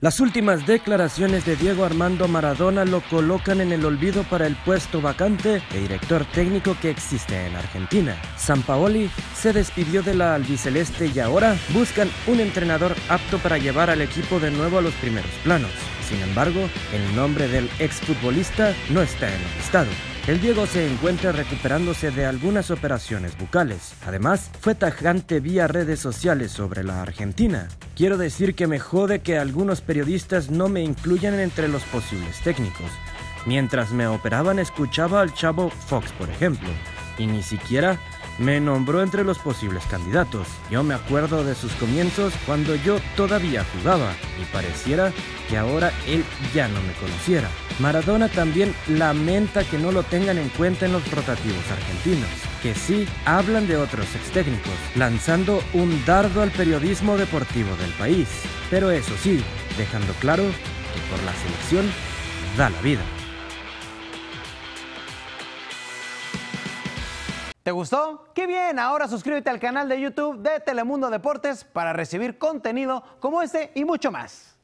Las últimas declaraciones de Diego Armando Maradona lo colocan en el olvido para el puesto vacante de director técnico que existe en Argentina. Sampaoli se despidió de la albiceleste y ahora buscan un entrenador apto para llevar al equipo de nuevo a los primeros planos. Sin embargo, el nombre del exfutbolista no está en el listado. El Diego se encuentra recuperándose de algunas operaciones bucales. Además, fue tajante vía redes sociales sobre la Argentina. Quiero decir que me jode que algunos periodistas no me incluyan entre los posibles técnicos. Mientras me operaban escuchaba al chavo Fox, por ejemplo, y ni siquiera me nombró entre los posibles candidatos. Yo me acuerdo de sus comienzos cuando yo todavía jugaba y pareciera que ahora él ya no me conociera. Maradona también lamenta que no lo tengan en cuenta en los rotativos argentinos, que sí hablan de otros extécnicos, lanzando un dardo al periodismo deportivo del país. Pero eso sí, dejando claro que por la selección da la vida. ¿Te gustó? ¡Qué bien! Ahora suscríbete al canal de YouTube de Telemundo Deportes para recibir contenido como este y mucho más.